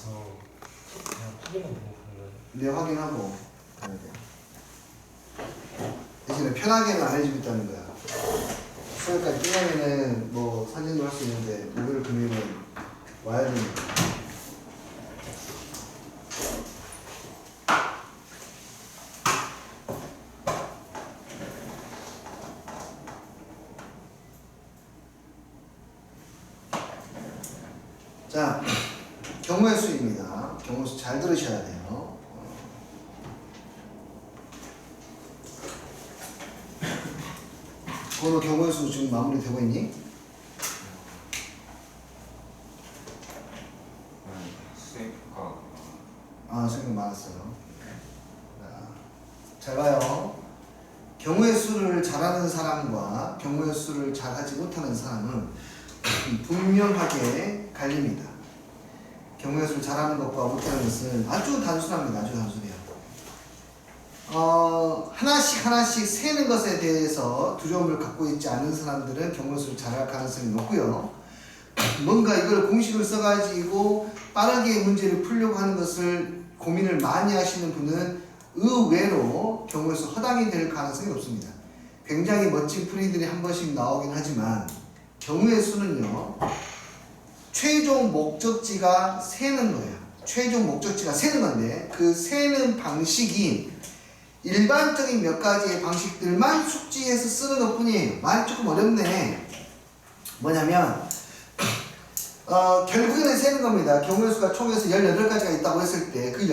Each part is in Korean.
가서 그냥 확인하고 그러면. 네, 확인하고 가야 돼. 대신에 편하게는 안 해주고 있다는 거야. 수요일까지 끝나면은 뭐 사진도 할 수 있는데 목요일 금요일은 와야 되니까. 자, 경우의 수입니다. 경우의 수 잘 들으셔야 돼요. 번호 경우의 수 지금 마무리되고 있니? 수익과 아, 생각 많았어요. 잘 봐요. 경우의 수를 잘하는 사람과 경우의 수를 잘하지 못하는 사람은 분명하게 갈립니다. 경우의 수를 잘하는 것과 못하는 것은 아주 단순합니다. 아주 단순해요. 하나씩 세는 것에 대해서 두려움을 갖고 있지 않은 사람들은 경우의 수를 잘할 가능성이 높고요. 뭔가 이걸 공식을 써가지고 빠르게 문제를 풀려고 하는 것을 고민을 많이 하시는 분은 의외로 경우의 수 허당이 될 가능성이 없습니다. 굉장히 멋진 풀이들이 한 번씩 나오긴 하지만 경우의 수는요, 최종 목적지가 세는 거예요. 최종 목적지가 세는 건데 그 세는 방식이 일반적인 몇 가지의 방식들만 숙지해서 쓰는 것 뿐이에요. 말이 조금 어렵네. 뭐냐면 결국에는 세는 겁니다. 경우의 수가 총에서 18가지가 있다고 했을 때 그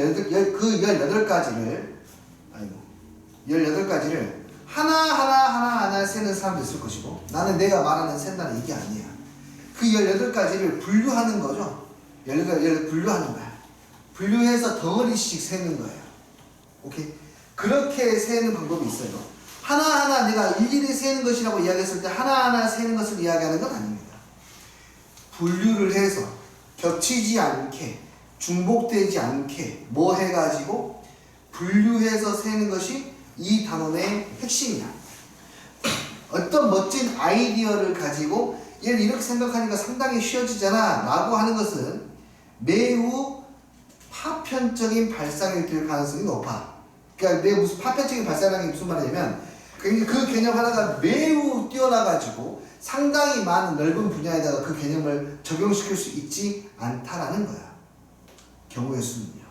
18가지를 하나하나 세는 사람도 있을 것이고, 나는 내가 말하는 센다는 이게 아니야. 그 18가지를 분류하는 거죠. 18가지를 분류하는 거야. 분류해서 덩어리씩 세는 거예요. 오케이? 그렇게 세는 방법이 있어요. 하나하나 내가 일일이 세는 것이라고 이야기했을 때 하나하나 세는 것을 이야기하는 건 아닙니다. 분류를 해서 겹치지 않게, 중복되지 않게 뭐 해가지고 분류해서 세는 것이 이 단원의 핵심이야. 어떤 멋진 아이디어를 가지고 얘를 이렇게 생각하니까 상당히 쉬워지잖아 라고 하는 것은 매우 파편적인 발상이 될 가능성이 높아. 그러니까 내 무슨 파편적인 발상이라는 게 무슨 말이냐면 그 개념 하나가 매우 뛰어나가지고 상당히 많은 넓은 분야에다가 그 개념을 적용시킬 수 있지 않다라는 거야. 경우의 수는요.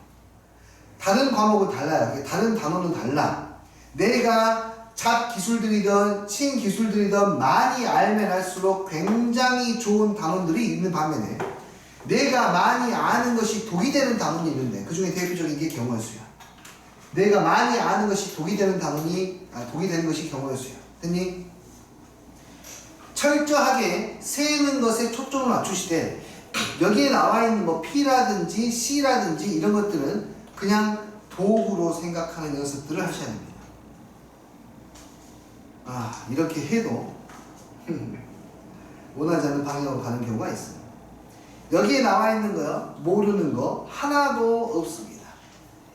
다른 과목은 달라요. 다른 단어는 달라. 내가 잡 기술들이든 친 기술들이든 많이 알면 할수록 굉장히 좋은 단원들이 있는 반면에 내가 많이 아는 것이 독이 되는 단원이 있는데 그 중에 대표적인 게 경우의 수야. 내가 많이 아는 것이 독이 되는 단원이 독이 되는 것이 경우의 수야. 됐니? 철저하게 세는 것에 초점을 맞추시되 여기에 나와 있는 뭐 P라든지 C라든지 이런 것들은 그냥 도구로 생각하는 연습들을 하셔야 됩니다. 이렇게 해도 원하지 않는 방향으로 가는 경우가 있어요. 여기에 나와 있는 거요, 모르는 거 하나도 없습니다.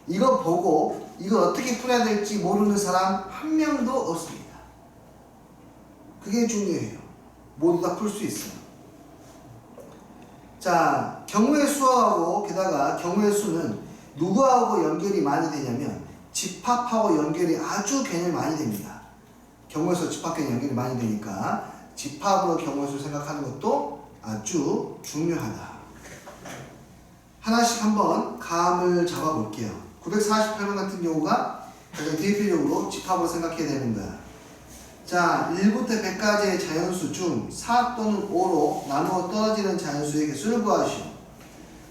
이거 보고 이걸 어떻게 풀어야 될지 모르는 사람 한 명도 없습니다. 그게 중요해요. 모두 다 풀 수 있어요. 자, 경우의 수하고 게다가 경우의 수는 누구하고 연결이 많이 되냐면 집합하고 연결이 아주 개념이 많이 됩니다. 경우의 수 집합 연결이 많이 되니까 집합으로 경우의 수를 생각하는 것도 아주 중요하다. 하나씩 한번 감을 잡아 볼게요. 948번 같은 경우가 가장 대표적으로 집합으로 생각해야 되는 거야. 자, 1부터 100까지의 자연수 중 4 또는 5로 나누어 떨어지는 자연수의 개수를 구하시오.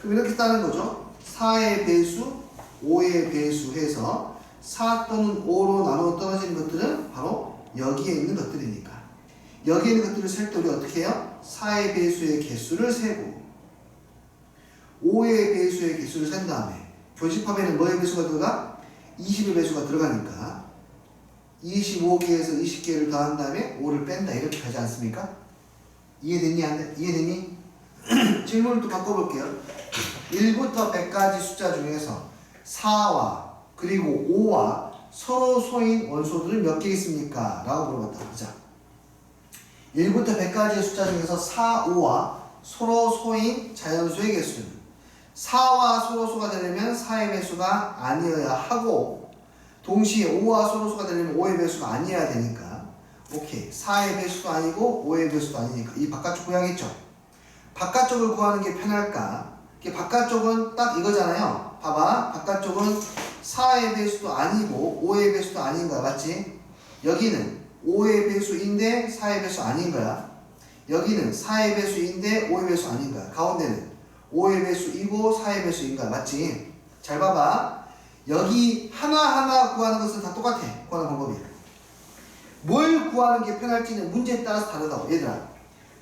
그럼 이렇게 따는 거죠. 4의 배수, 5의 배수 해서 4 또는 5로 나누어 떨어지는 것들은 바로 여기에 있는 것들이니까. 여기에 있는 것들을 셀 때 우리 어떻게 해요? 4의 배수의 개수를 세고 5의 배수의 개수를 센 다음에 교집합에는 뭐의 배수가 들어가? 20의 배수가 들어가니까 25개에서 20개를 더한 다음에 5를 뺀다 이렇게 하지 않습니까? 이해됐니? 안 돼? 이해됐니? 질문을 또 바꿔볼게요. 1부터 100까지 숫자 중에서 4와 그리고 5와 서로 소인 원소들은 몇 개 있습니까? 라고 물어봤다. 자, 1부터 100까지의 숫자 중에서 4, 5와 서로 소인 자연수의 개수는 4와 소로수가 되려면 4의 배수가 아니어야 하고 동시에 5와 소로수가 되려면 5의 배수가 아니어야 되니까 오케이 4의 배수도 아니고 5의 배수도 아니니까 이 바깥쪽 구해야겠죠. 바깥쪽을 구하는 게 편할까? 이게 바깥쪽은 딱 이거잖아요. 봐봐 바깥쪽은 4의 배수도 아니고 5의 배수도 아닌 거야 맞지? 여기는 5의 배수인데 4의 배수 아닌 거야. 여기는 4의 배수인데 5의 배수 아닌 거야. 가운데는 5의 배수이고 4의 배수인 거야. 맞지? 잘 봐봐. 여기 하나하나 구하는 것은 다 똑같아. 구하는 방법이. 뭘 구하는 게 편할지는 문제에 따라서 다르다고. 얘들아.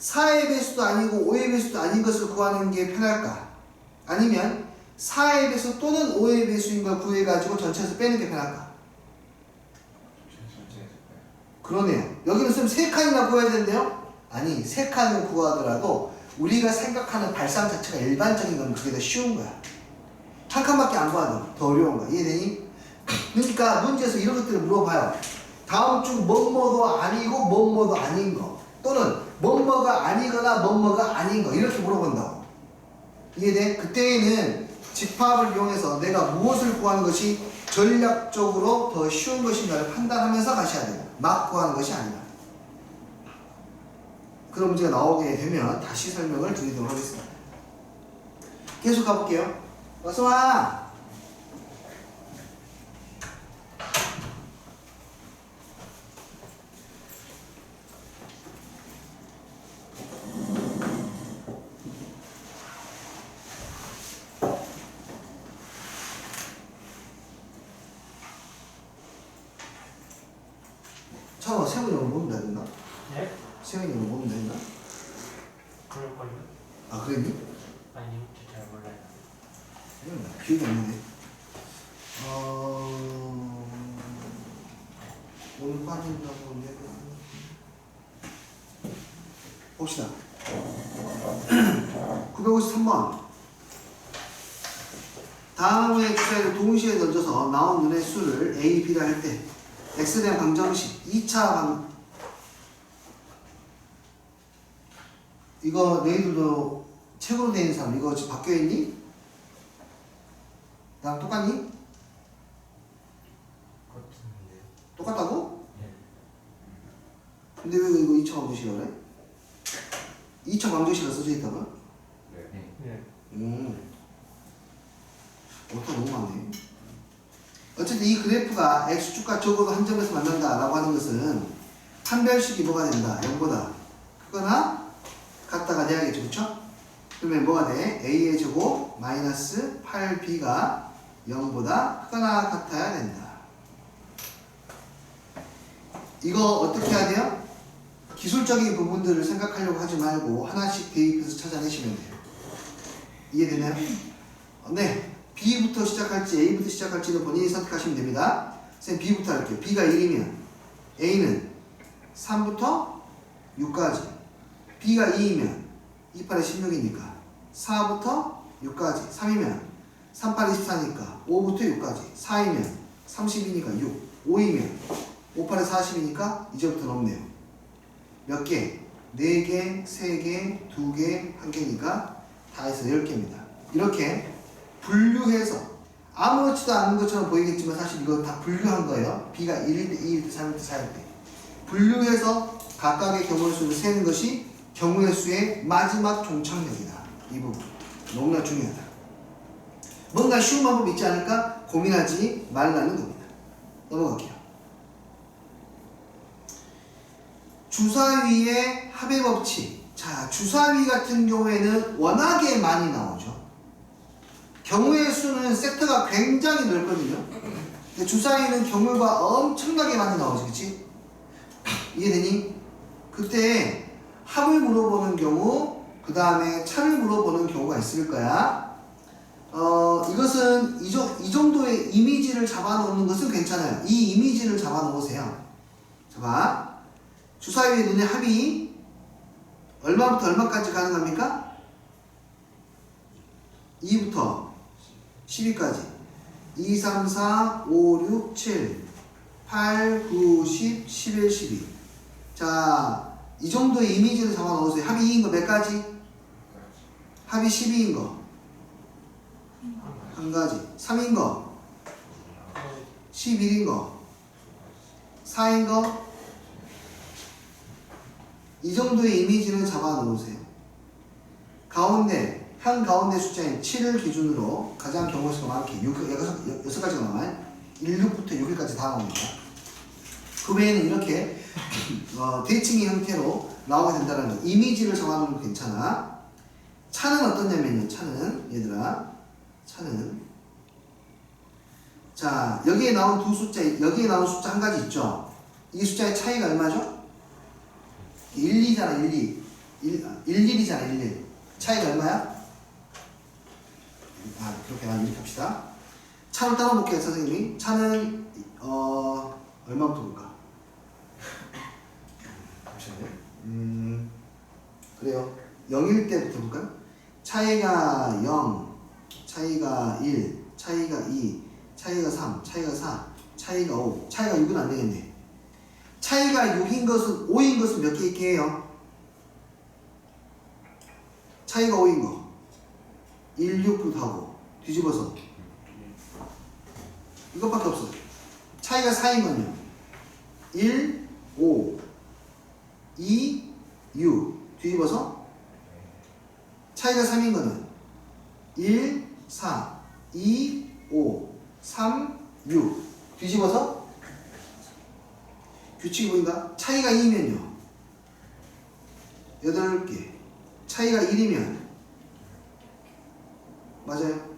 4의 배수도 아니고 5의 배수도 아닌 것을 구하는 게 편할까? 아니면 4의 배수 또는 5의 배수인 걸 구해가지고 전체에서 빼는 게 편할까? 그러네요. 여기는 쌤 3칸이나 구해야 되는데요? 아니 3칸을 구하더라도 우리가 생각하는 발상 자체가 일반적인 건 그게 더 쉬운 거야. 한 칸밖에 안 구하도 더 어려운 거야. 이해되니? 그러니까 문제에서 이런 것들을 물어봐요. 다음 중 뭐뭐도 아니고 뭐뭐도 아닌 거 또는 뭐뭐가 아니거나 뭐뭐가 아닌 거 이렇게 물어본다고. 이해돼? 그때에는 집합을 이용해서 내가 무엇을 구하는 것이 전략적으로 더 쉬운 것인가를 판단하면서 가셔야 돼요. 막 구하는 것이 아니라. 그런 문제가 나오게 되면 다시 설명을 드리도록 하겠습니다. 계속 가볼게요. 어서와. 처음 세훈이 오늘 보면 되나? 네? 세훈이 오늘 보면 되나? 그럴걸요? 아 그랬니? 아니요, 저 잘 몰라요. 기억이 안 나네. 오늘 빠진다고 내가 봅시다. 953번. 다음의 주사위를 동시에 던져서 나온 눈의 수를 A, B라 할 때 X에 대한 방정식 2차 방 이거 너희들도 책으로 되어 있는 사람 이거 지금 바뀌어있니? 나랑 똑같니? 같은데. 똑같다고? 네. 근데 왜 이거 2차 방정식이라 그래? 2차 방정식이 써져 있다고요? 네. 네. 어떤 너무 많네. 어쨌든 이 그래프가 X축과 적어도 한 점에서 만난다라고 하는 것은 판별식이 뭐가 된다? 0보다 크거나 같다가 돼야겠죠. 그쵸? 그러면 뭐가 돼? A의 제곱 마이너스 8B가 0보다 크거나 같아야 된다. 이거 어떻게 해야 돼요? 기술적인 부분들을 생각하려고 하지 말고 하나씩 대입해서 찾아내시면 돼요. 이해되나요? 네. B부터 시작할지 A부터 시작할지는 본인이 선택하시면 됩니다. 선생님 B부터 할게요. B가 1이면 A는 3부터 6까지 B가 2이면 2, 8에 16이니까 4부터 6까지 3이면 3, 8, 24니까 5부터 6까지 4이면 32니까 6 5이면 5, 8에 40이니까 이제부터 넘네요. 몇 개? 4개, 3개, 2개, 1개니까 다 해서 10개입니다. 이렇게 분류해서 아무렇지도 않은 것처럼 보이겠지만 사실 이거 다 분류한 거예요. B가 1일 때, 2일 때, 3일 때, 4일 때 분류해서 각각의 경우의 수를 세는 것이 경우의 수의 마지막 종착역이다. 이 부분 너무나 중요하다. 뭔가 쉬운 방법이 있지 않을까 고민하지 말라는 겁니다. 넘어갈게요. 주사위의 합의 법칙. 자, 주사위 같은 경우에는 워낙에 많이 나오죠. 경우의 수는 섹터가 굉장히 넓거든요. 근데 주사위는 경우가 엄청나게 많이 나오지, 그치? 이해되니? 그때 합을 물어보는 경우, 그 다음에 차를 물어보는 경우가 있을 거야. 이것은 이 정도의 이미지를 잡아놓는 것은 괜찮아요. 이 이미지를 잡아놓으세요. 자, 봐. 주사위의 눈의 합이 얼마부터 얼마까지 가능합니까? 2부터 12까지 2, 3, 4, 5, 6, 7 8, 9, 10, 11, 12 자, 이 정도의 이미지를 잡아 넣으세요. 합이 2인 거 몇 가지? 합이 12인 거 한 가지. 3인 거, 11인 거, 4인 거. 이 정도의 이미지는 잡아 놓으세요. 가운데, 한 가운데 숫자인 7을 기준으로 가장 경우수가 많게 6가지가 나와요. 1, 6부터 6일까지 다 나옵니다. 그 외에는 이렇게 대칭의 형태로 나오게 된다는 거. 이미지를 잡아놓으면 괜찮아. 차는 어떠냐면요. 차는 얘들아, 차는 자 여기에 나온 두 숫자, 여기에 나온 숫자 한 가지 있죠. 이 숫자의 차이가 얼마죠? 1, 2잖아. 1, 2 1, 1이잖아. 1, 1 차이가 얼마야? 그렇게 이렇게 합시다. 차를 따라 볼게요 선생님이. 차는 얼마부터 볼까? 잠시만요. 그래요. 0일 때부터 볼까요? 차이가 0, 차이가 1, 차이가 2, 차이가 3, 차이가 4, 차이가 5, 차이가 6은 안 되겠네. 차이가 6인 것은, 5인 것은 몇 개 있게 해요? 차이가 5인 거 1, 6 하고 뒤집어서 이것밖에 없어. 차이가 4인 건요 1, 5, 2, 6 뒤집어서. 차이가 3인 거는 1, 4, 2, 5, 3, 6 뒤집어서. 규칙이 보인가? 차이가 2면요 8개. 차이가 1이면 맞아요.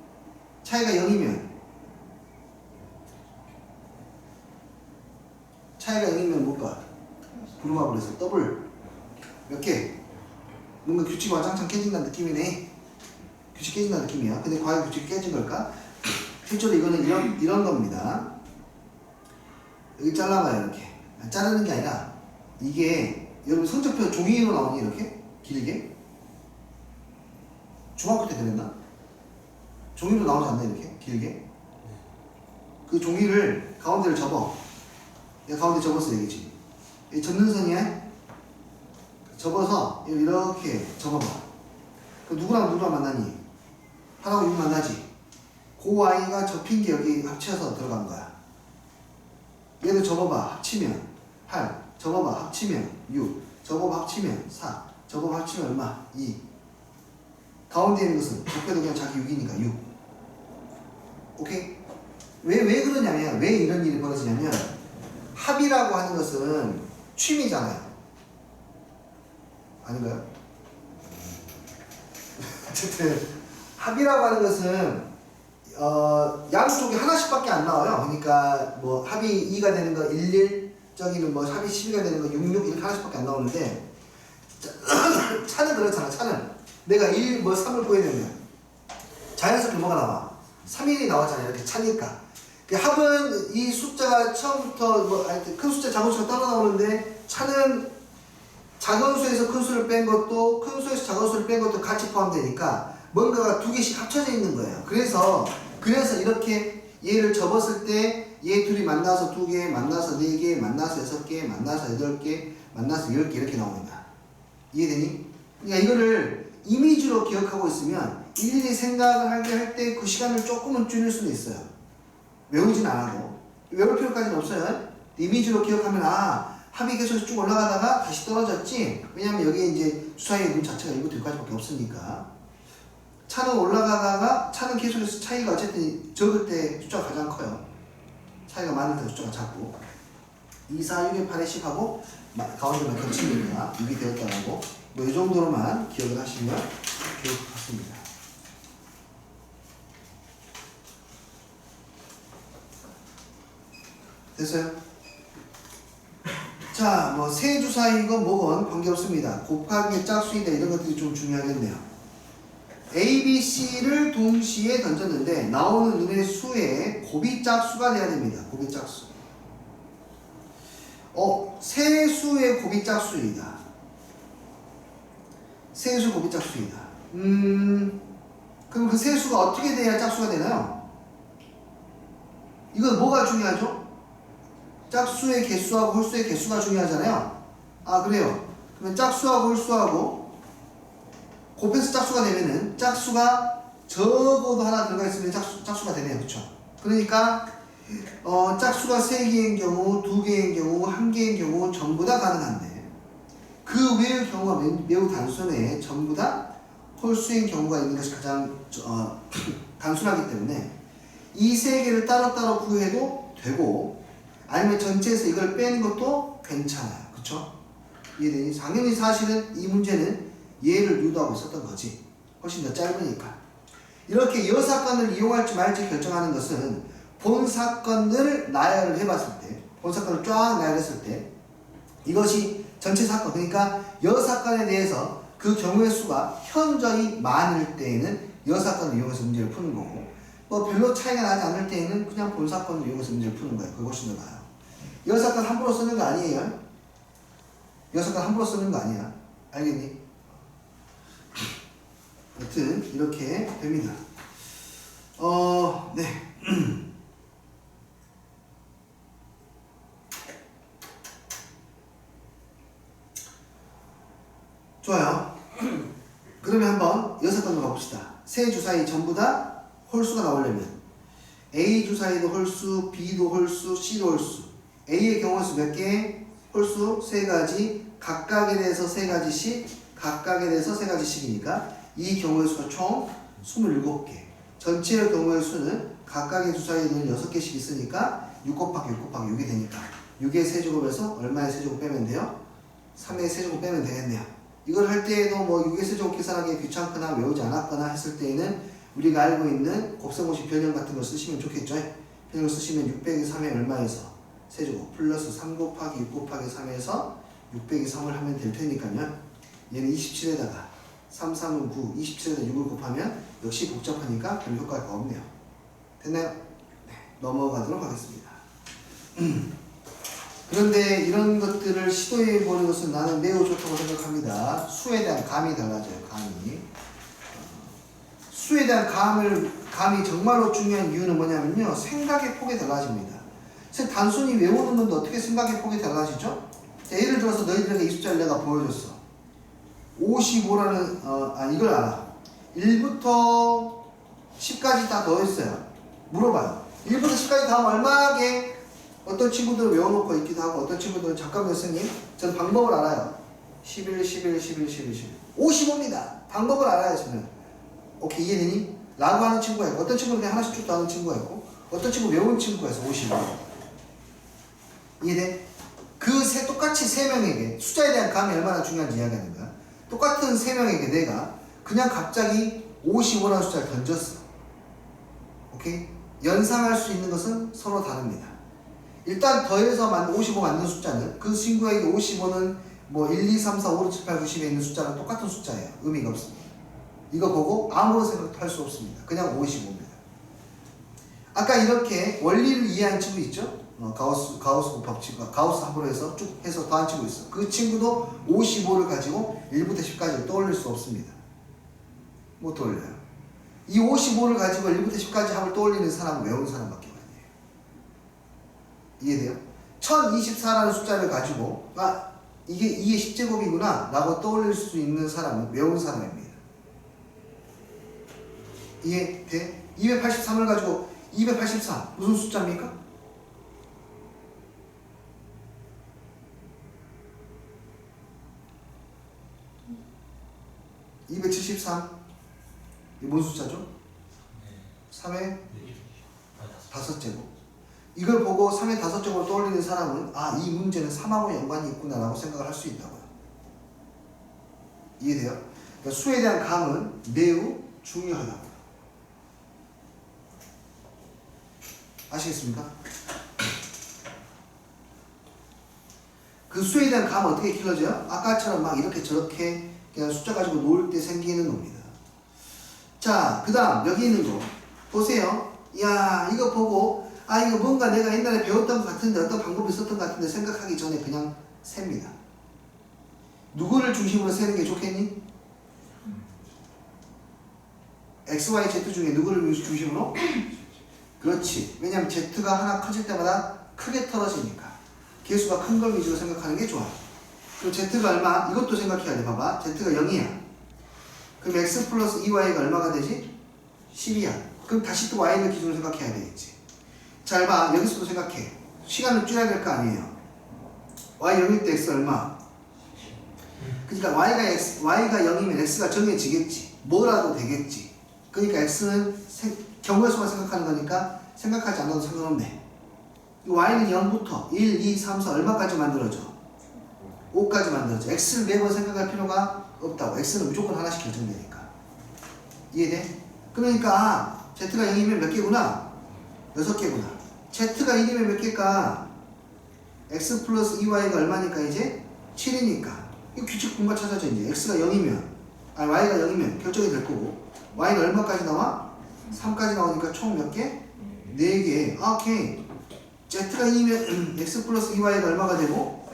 차이가 0이면 뭘까? 부루마블 해서 더블 몇 개? 뭔가 규칙이 와장창 깨진다는 느낌이네. 규칙 깨진다는 느낌이야. 근데 과연 규칙이 깨진 걸까? 실제로 이거는 이런 겁니다. 여기 잘라봐요. 이렇게 자르는 게 아니라 이게 여러분 성적표 종이로 나오니 이렇게 길게 중학교 때 그랬나? 종이로 나오지 않나 이렇게 길게? 그 종이를 가운데를 접어. 내가 가운데 접었어 얘기지. 이 접는 선이야. 접어서 이렇게 접어봐. 그 누구랑 만나니? 8하고 6 만나지. 그 아이가 접힌 게 여기 합쳐서 들어간 거야. 얘도 접어봐. 합치면 8. 접어봐. 합치면 6. 접어봐. 합치면 4. 접어봐. 합치면 얼마? 2. 가운데 있는 것은 적혀도 그냥 자기 6이니까 6. 오케이? 왜 그러냐면, 왜 이런 일이 벌어지냐면, 합이라고 하는 것은 취미잖아요. 아닌가요? 어쨌든 합이라고 하는 것은 양쪽이 하나씩밖에 안 나와요. 그러니까 뭐 합이 2가 되는 거 1, 1, 저기는 뭐 합이 12가 되는 거 6, 6 이렇게 하나씩밖에 안 나오는데 차는 그렇잖아. 차는 내가 1, 뭐 3을 구해내면 자연스럽게 뭐가 나와? 3일이 나왔잖아요. 이렇게 차니까. 그 합은 이 숫자가 처음부터 뭐 큰 숫자, 작은 숫자가 따라 나오는데 차는 작은 수에서 큰 수를 뺀 것도 큰 수에서 작은 수를 뺀 것도 같이 포함되니까 뭔가가 두 개씩 합쳐져 있는 거예요. 그래서 이렇게 얘를 접었을 때 얘 둘이 만나서 2개, 만나서 4개, 만나서 6개, 만나서 8개, 만나서 10개 이렇게 나옵니다. 이해되니? 그러니까 이거를 이미지로 기억하고 있으면 일일이 생각을 할 때 그 시간을 조금은 줄일 수는 있어요. 외우진 않아도. 외울 필요까지는 없어요. 이미지로 기억하면 합이 계속 쭉 올라가다가 다시 떨어졌지. 왜냐면 여기에 이제 주사위의 눈 자체가 1부터 6까지밖에 없으니까. 차는 올라가다가 차는 계속해서 차이가 어쨌든 적을 때 숫자가 가장 커요. 차이가 많을 때 숫자가 작고 2, 4, 6에 8에 10하고 가운데만 겹치니까 6이 되었다라고 뭐 이 정도로만 기억을 하시면 좋을 것 같습니다. 됐어요? 자, 뭐 세 주사위건 뭐건 관계없습니다. 곱하기 짝수이다 이런 것들이 좀 중요하겠네요. A, B, C를 동시에 던졌는데 나오는 눈의 수에 곱이 짝수가 돼야 됩니다. 곱이 짝수. 세 수의 곱이 짝수이다. 세 수 곱이 짝수이다. 그럼 그 세 수가 어떻게 돼야 짝수가 되나요? 이건 뭐가 중요하죠? 짝수의 개수하고 홀수의 개수가 중요하잖아요. 그래요. 그러면 짝수하고 홀수하고 곱해서 짝수가 되면은 짝수가 적어도 하나 들어가 있으면 짝수가 되네요. 그쵸? 그러니까 짝수가 3개인 경우, 2개인 경우, 1개인 경우 전부 다 가능한데 그 외의 경우가 매우 단순해. 전부 다 홀수인 경우가 있는 것이 가장 단순하기 때문에 이 3개를 따로따로 구해도 되고 아니면 전체에서 이걸 빼는 것도 괜찮아요. 그쵸? 이해되니? 당연히 사실은 이 문제는 얘를 유도하고 있었던 거지. 훨씬 더 짧으니까. 이렇게 여 사건을 이용할지 말지 결정하는 것은 본 사건을 나열을 해봤을 때, 본 사건을 쫙 나열했을 때 이것이 전체 사건, 그러니까 여 사건에 대해서 그 경우의 수가 현저히 많을 때에는 여 사건을 이용해서 문제를 푸는 거고 뭐 별로 차이가 나지 않을 때에는 그냥 본 사건을 이용해서 문제를 푸는 거예요. 그게 훨씬 더 나아요. 여 사건 함부로 쓰는 거 아니에요? 여 사건 함부로 쓰는 거 아니야. 알겠니? 여튼 이렇게 됩니다. 네. 좋아요. 그러면 한번 여섯 건으로 가봅시다. 세 주사위 전부 다 홀수가 나오려면 A 주사위도 홀수, B도 홀수, C도 홀수. A의 경우수 몇 개? 홀수 3가지, 각각에 대해서 3가지씩, 각각에 대해서 3가지씩이니까 이 경우의 수가 총 27개. 전체의 경우의 수는 각각의 주사위는 6개씩 있으니까 6 곱하기 6 곱하기 6이 되니까 6의 세제곱에서 얼마의 세제곱 빼면 돼요? 3의 세제곱 빼면 되겠네요. 이걸 할 때에도 뭐 6의 세제곱 계산하기 귀찮거나 외우지 않았거나 했을 때에는 우리가 알고 있는 곱셈공식 변형 같은 걸 쓰시면 좋겠죠? 변형을 쓰시면 6 빼기 3의 얼마에서 세제곱 플러스 3 곱하기 6 곱하기 3에서 6 빼기 3을 하면 될 테니까요. 얘는 27에다가 3, 3은 9, 27에다 6을 곱하면 역시 복잡하니까 별 효과가 없네요. 됐나요? 네, 넘어가도록 하겠습니다. 그런데 이런 것들을 시도해 보는 것은 나는 매우 좋다고 생각합니다. 수에 대한 감이 달라져요. 감이. 수에 대한 감이 정말로 중요한 이유는 뭐냐면요. 생각의 폭이 달라집니다. 단순히 외우는 건데 어떻게 생각의 폭이 달라지죠? 자, 예를 들어서 너희들에게 이 숫자를 내가 보여줬어. 55라는 이걸 알아. 1부터 10까지 다 더했어요. 물어봐요. 1부터 10까지 다 하면 얼마게? 어떤 친구들은 외워놓고 있기도 하고 어떤 친구들은 잠깐만요 선생님 저는 방법을 알아요. 11, 11, 11, 11, 11 55입니다. 방법을 알아요 저는. 오케이 이해되니? 라고 하는 친구가 있고 어떤 친구는 그냥 하나씩 쭉 하는 친구가 있고 어떤 친구 외우는 친구가 있어 55. 이해돼? 똑같이 세 명에게 숫자에 대한 감이 얼마나 중요한지 이야기하는 거야. 똑같은 세 명에게 내가 그냥 갑자기 55라는 숫자를 던졌어. 오케이? 연상할 수 있는 것은 서로 다릅니다. 일단 더해서 55 만든 숫자는 그 친구에게 55는 뭐 1, 2, 3, 4, 5, 6, 7, 8, 90에 있는 숫자랑 똑같은 숫자예요. 의미가 없습니다. 이거 보고 아무런 생각도 할 수 없습니다. 그냥 55입니다. 아까 이렇게 원리를 이해한 친구 있죠? 가우스 법칙과 가우스 합으로 해서 쭉 해서 더한 친구 있어. 그 친구도 55를 가지고 1부터 10까지를 떠올릴 수 없습니다. 못 떠올려요. 이 55를 가지고 1부터 10까지 합을 떠올리는 사람은 외우는 사람밖에 아니에요. 이해돼요? 1024라는 숫자를 가지고 이게 2의 10제곱이구나 라고 떠올릴 수 있는 사람은 외우는 사람입니다. 이해돼? 283을 가지고 283 무슨 숫자입니까? 273 이게 뭔 숫자죠? 3의 5제곱. 이걸 보고 3의 5제곱을 떠올리는 사람은 이 문제는 3하고 연관이 있구나 라고 생각을 할 수 있다고요. 이해돼요? 그러니까 수에 대한 감은 매우 중요하다고요. 아시겠습니까? 그 수에 대한 감은 어떻게 길러져요? 아까처럼 막 이렇게 저렇게 그냥 숫자 가지고 놀 때 생기는 겁니다. 자, 그 다음 여기 있는 거 보세요. 이야 이거 보고 이거 뭔가 내가 옛날에 배웠던 것 같은데 어떤 방법이 있었던 것 같은데 생각하기 전에 그냥 셉니다. 누구를 중심으로 세는 게 좋겠니? X, Y, Z 중에 누구를 중심으로? 그렇지. 왜냐면 Z가 하나 커질 때마다 크게 떨어지니까 개수가 큰 걸 위주로 생각하는 게 좋아. 그럼 Z가 얼마? 이것도 생각해야 돼. 봐봐. Z가 0이야. 그럼 X 플러스 2Y가 얼마가 되지? 10이야. 그럼 다시 또 y를 기준으로 생각해야 되겠지. 잘 봐. 여기서도 생각해. 시간을 줄여야 될 거 아니에요. y 0일 때 x 얼마? 그러니까 y가 0이면 x가 정해지겠지. 뭐라도 되겠지. 그러니까 x는 경우의 수만 생각하는 거니까 생각하지 않아도 상관없네. y는 0부터 1, 2, 3, 4 얼마까지 만들어져? 5까지 만들어져. x를 매번 생각할 필요가 없다고. x는 무조건 하나씩 결정되니까. 이해돼? 그러니까 z가 0이면 몇 개구나? 6개구나. z가 1이면 몇 개일까? x 플러스 2y가 얼마니까 이제? 7이니까. 이 규칙 분바 찾아져 이제. x가 0이면 y가 0이면 결정이 될 거고 y는 얼마까지 나와? 3까지 나오니까 총 몇 개? 4개. 아, 오케이. z가 2면 x 플러스 2y가 얼마가 되고?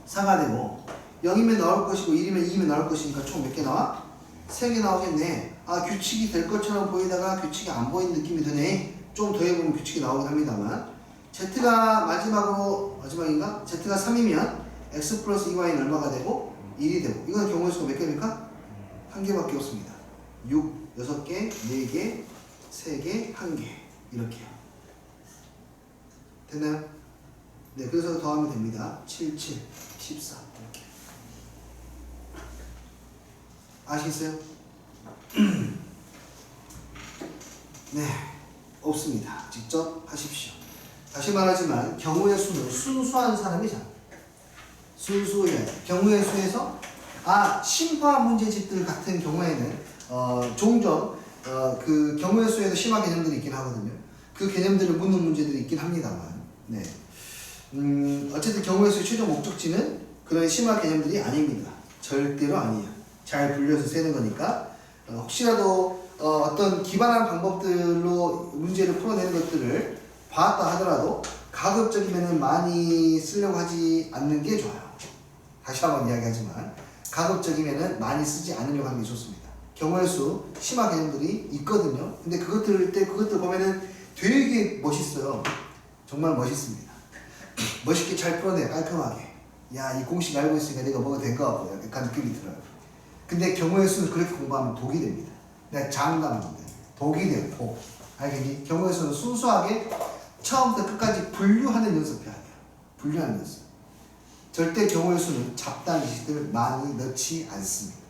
4가 되고 0이면 나올 것이고 1이면 2이면 나올 것이니까 총 몇 개 나와? 3개 나오겠네. 아, 규칙이 될 것처럼 보이다가 규칙이 안 보이는 느낌이 드네. 좀 더 해보면 규칙이 나오긴 합니다만 z가 마지막인가? z가 3이면 x 플러스 2y는 얼마가 되고? 1이 되고 이건 경우의 수가 몇 개입니까? 한 개밖에 없습니다. 6, 6개, 4개, 3개, 1개 이렇게요. 됐나요? 네, 그래서 더하면 됩니다. 7, 7, 14 이렇게. 아시겠어요? 네, 없습니다. 직접 하십시오. 다시 말하지만 경우의 수는 순수한 사람이잖아. 순수해야 돼. 경우의 수에서 심화 문제집들 같은 경우에는 종종 그 경우의 수에도 심화 개념들이 있긴 하거든요. 그 개념들을 묻는 문제들이 있긴 합니다만, 네. 어쨌든 경우의 수의 최종 목적지는 그런 심화 개념들이 아닙니다. 절대로 아니에요. 잘 분류해서 세는 거니까 혹시라도 어떤 기반한 방법들로 문제를 풀어내는 것들을 봤다 하더라도 가급적이면 많이 쓰려고 하지 않는 게 좋아요. 다시 한번 이야기하지만 가급적이면 많이 쓰지 않으려고 하는 게 좋습니다. 경우의 수, 심화 개념들이 있거든요. 근데 그것들 보면은 되게 멋있어요. 정말 멋있습니다. 멋있게 잘 풀어내, 깔끔하게. 야, 이 공식 알고 있으니까 내가 뭐가 된 거 같고 약간 느낌이 들어요. 근데 경우의 수는 그렇게 공부하면 독이 됩니다. 내가 장담하는데 독이 돼요. 독. 알겠니? 경우의 수는 순수하게 처음부터 끝까지 분류하는 연습해야 돼요. 분류하는 연습. 절대 경우의 수는 잡다한 지식들을 많이 넣지 않습니다.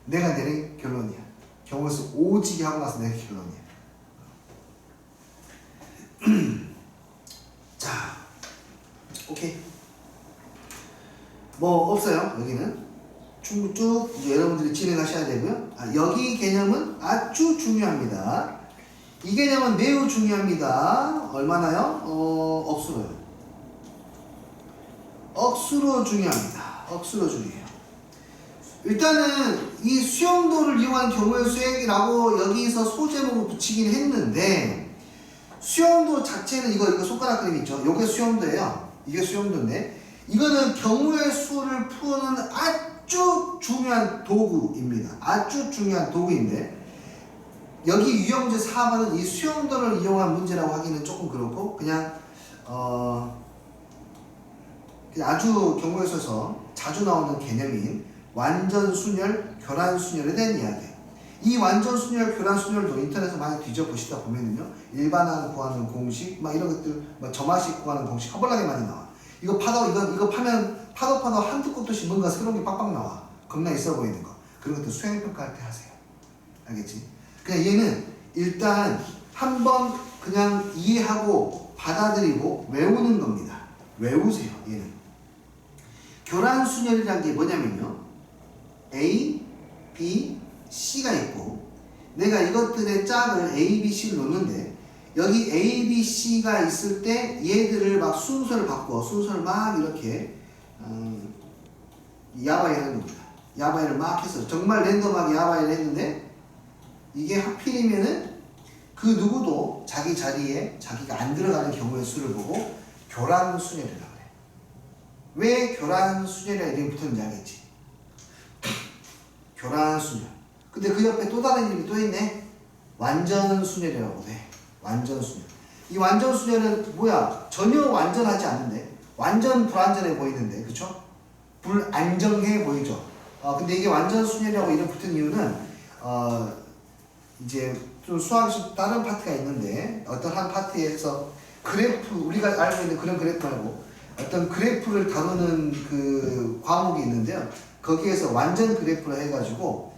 내가 내린 결론이야. 경우의 수 오지게 하고 나서 내린 결론이야. 자, 오케이. 뭐 없어요. 여기는 쭉 이제 여러분들이 진행하셔야 되고요. 여기 개념은 아주 중요합니다. 이 개념은 매우 중요합니다. 얼마나요? 억수로요. 억수로 중요합니다. 억수로 중요해요. 일단은 이 수용도를 이용한 경우의 수액이라고 여기서 소제목을 붙이긴 했는데 수용도 자체는 이거 손가락 그림 있죠? 이게 수용도예요. 이게 수용도인데 이거는 경우의 수를 푸는 아주 중요한 도구입니다. 아주 중요한 도구인데 여기 유형문제 4번은 이 수용도를 이용한 문제라고 하기는 조금 그렇고 그냥 아주 경우의 수에서 자주 나오는 개념인 완전순열, 교란순열에 대한 이야기예요. 이 완전순열, 교란순열도 인터넷에서 많이 뒤져보시다 보면은요 일반항 구하는 공식 막 이런 것들 점화식 구하는 공식 허벌나게 많이 나와. 이거 파면 파도 한두 곳도씩 뭔가 새로운 게 빡빡 나와. 겁나 있어 보이는 거. 그런 것도 수행평가할 때 하세요. 알겠지? 그냥 얘는 일단 한번 그냥 이해하고 받아들이고 외우는 겁니다. 외우세요. 얘는 교란순열이라는 게 뭐냐면요 A, B, C가 있고 내가 이것들의 짝을 A, B, C를 놓는데 여기 A, B, C가 있을 때 얘들을 막 순서를 바꿔 순서를 막 이렇게 야바이 하는 겁니다. 야바이를 막 해서 정말 랜덤하게 야바이를 했는데 이게 하필이면은 그 누구도 자기 자리에 자기가 안 들어가는 경우의 수를 보고 교란순열이라고 그래. 왜 교란순열이라는 이름이 붙었는지 알겠지? 교란순열. 근데 그 옆에 또 다른 이름이 또 있네. 완전순열이라고 돼. 완전순열. 이 완전순열은 뭐야? 전혀 완전하지 않은데 완전 불완전해 보이는데 그쵸? 불안정해 보이죠? 근데 이게 완전순열이라고 이름 붙은 이유는 이제 좀 수학이 좀 다른 파트가 있는데 어떤 한 파트에서 그래프 우리가 알고 있는 그런 그래프 말고 어떤 그래프를 다루는 그 과목이 있는데요. 거기에서 완전 그래프를 해가지고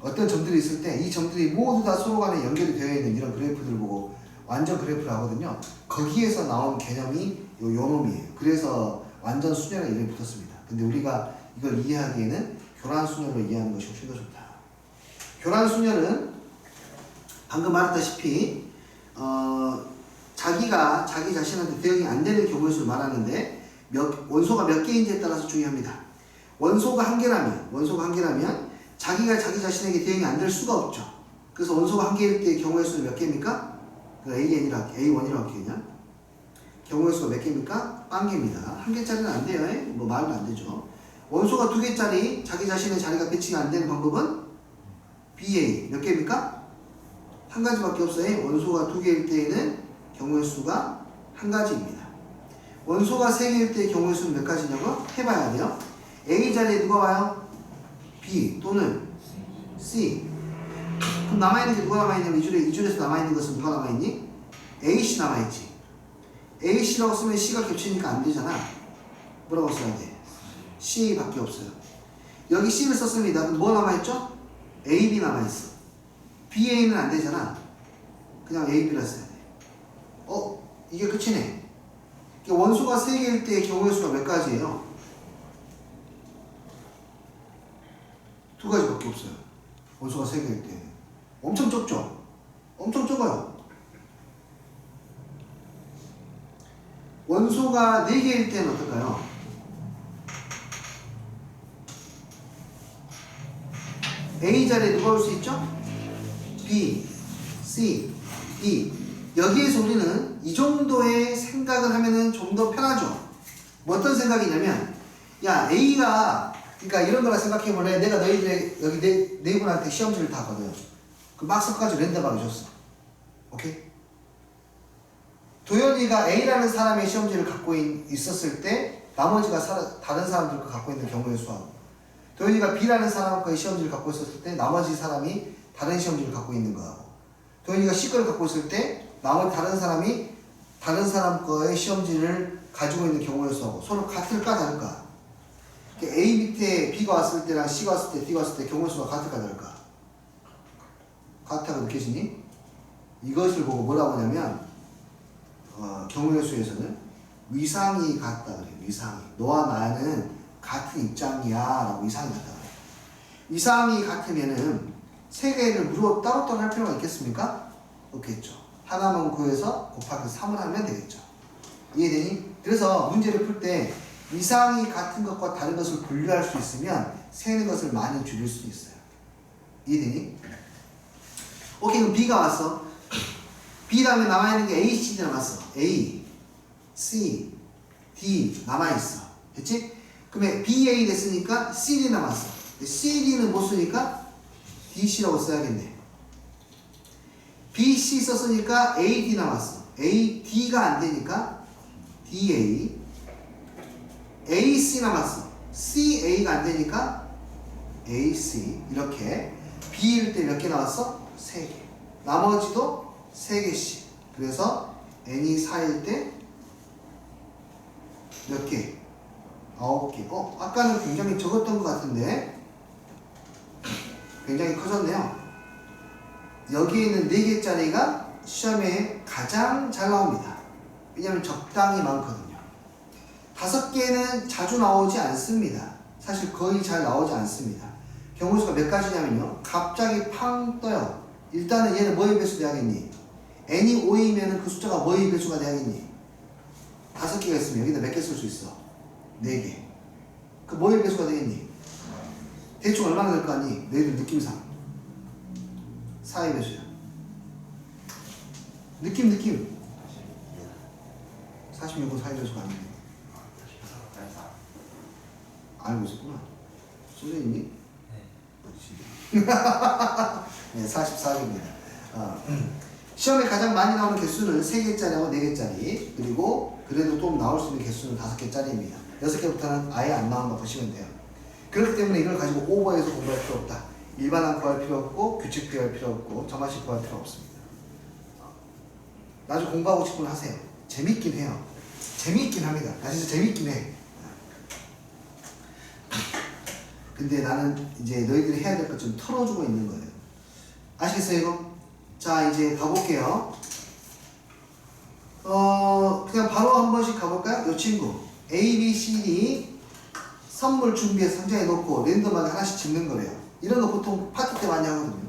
어떤 점들이 있을 때 이 점들이 모두 다 서로 간에 연결이 되어 있는 이런 그래프들을 보고 완전 그래프를 하거든요. 거기에서 나온 개념이 요 놈이에요. 그래서 완전 수녀라는 이름이 붙었습니다. 근데 우리가 이걸 이해하기에는 교란 수녀로 이해하는 것이 훨씬 더 좋다. 교란 수녀는 방금 말했다시피 자기가 자기 자신한테 대응이 안 되는 경우의 수를 말하는데 원소가 몇 개인지에 따라서 중요합니다. 원소가 한 개라면 자기가 자기 자신에게 대응이 안 될 수가 없죠. 그래서 원소가 한 개일 때 경우의 수는 몇 개입니까? A1이라고 할게요. 그냥. 경우의 수가 몇 개입니까? 한 개입니다. 한 개짜리는 안 돼요. 뭐 말도 안 되죠. 원소가 두 개짜리 자기 자신의 자리가 배치가 안 되는 방법은 BA 몇 개입니까? 한 가지밖에 없어요. 원소가 두 개일 때에는 경우의 수가 한 가지입니다. 원소가 세 개일 때의 경우의 수는 몇 가지냐고 해봐야 돼요. A 자리에 누가 와요? B 또는 C. 그럼 남아있는 게 누가 남아있냐면 이 줄에서 남아있는 것은 누가 남아있니? AC 남아있지. AC라고 쓰면 C가 겹치니까 안 되잖아. 뭐라고 써야 돼? C밖에 없어요. 여기 C를 썼습니다. 그럼 뭐 남아있죠? AB 남아있어. BA는 안 되잖아. 그냥 AB라 써야 돼. 이게 끝이네. 원소가 3개일 때의 경우의 수가 몇 가지예요? 2가지밖에 없어요. 원소가 3개일 때. 엄청 적죠? 엄청 적어요. 원소가 4개일 때는 어떨까요? A 자리에 누가 올 수 있죠? B, C, D. 여기에서 우리는 이 정도의 생각을 하면은 좀 더 편하죠. 뭐 어떤 생각이냐면, 야, A가, 그러니까 이런 거라 생각해볼래? 내가 너희들, 여기 네 분한테 시험지를 다 거둬요. 그 막 섞어가지고 랜덤하게 줬어. 오케이? 도현이가 A라는 사람의 시험지를 갖고 있었을 때, 나머지가 다른 사람들 거 갖고 있는 경우의 수하고, 도현이가 B라는 사람 거의 시험지를 갖고 있었을 때, 나머지 사람이 다른 시험지를 갖고 있는 거하고, 도현이가 C 거를 갖고 있을 때, 나머지 다른 사람이 다른 사람 거의 시험지를 가지고 있는 경우의 수하고 서로 같을까 다를까? A 밑에 B가 왔을 때랑 C가 왔을 때 D가 왔을 때 경우의 수가 같을까 다를까? 같다고 느껴지니? 이것을 보고 뭐라고 하냐면 경우의 수에서는 위상이 같다 그래요. 위상이. 너와 나는 같은 입장이야 라고 위상이 같다 그래요. 위상이 같으면은 세 개를 따로따로 할 필요가 있겠습니까? 없겠죠. 하나만 구해서 곱하기 3을 하면 되겠죠. 이해되니? 그래서 문제를 풀 때 위상이 같은 것과 다른 것을 분류할 수 있으면 세는 것을 많이 줄일 수 있어요. 이해되니? 오케이, 그럼 B가 왔어. B 다음에 남아있는 게 A, C, D 남았어. A, C, D 남아있어. 됐지? 그러면 B, A 됐으니까 C, D 남았어. C, D는 못 쓰니까 D, C라고 써야겠네. B, C 썼으니까 A, D 남았어. A, D가 안 되니까 D, A. A, C 남았어. C, A가 안 되니까 A, C. 이렇게. B일 때 몇 개 나왔어? 3개. 나머지도 3개씩. 그래서 N이 4일 때 몇 개? 9개. 아까는 굉장히 적었던 것 같은데 굉장히 커졌네요. 여기에 있는 4개짜리가 시험에 가장 잘 나옵니다. 왜냐하면 적당히 많거든요. 5개는 자주 나오지 않습니다. 사실 거의 잘 나오지 않습니다. 경우 수가 몇 가지냐면요. 갑자기 팡 떠요. 일단은 얘는 뭐의 배수 돼야겠니? n이 5이면 그 숫자가 뭐의 배수가 돼야겠니? 5개가 있으면 여기다 몇 개 쓸 수 있어? 4개. 그 뭐의 배수가 되겠니? 대충 얼마나 될 거 아니? 너희들 느낌상 4의 배수야. 느낌 46은 4의 배수가 아닌데 알고 있었구나. 선생님이? 네. 네, 44개입니다. 시험에 가장 많이 나오는 개수는 3개짜리하고 4개짜리, 그리고 그래도 좀 나올 수 있는 개수는 5개짜리입니다. 6개부터는 아예 안 나온다고 보시면 돼요. 그렇기 때문에 이걸 가지고 오버해서 공부할 필요 없다. 일반항 구할 필요 없고 규칙 구할 필요 없고 점화식 구할 필요 없습니다. 나중에 공부하고 싶은 분 하세요. 재밌긴 해요. 재밌긴 합니다. 나 진짜 재밌긴 해. 근데 나는 이제 너희들이 해야 될 것 좀 털어주고 있는 거예요. 아시겠어요 이거? 자 이제 가볼게요. 그냥 바로 한 번씩 가볼까요? 이 친구 A, B, C, D 선물 준비해서 상자에 놓고 랜덤하게 하나씩 집는 거래요. 이런 거 보통 파티 때 많이 하거든요.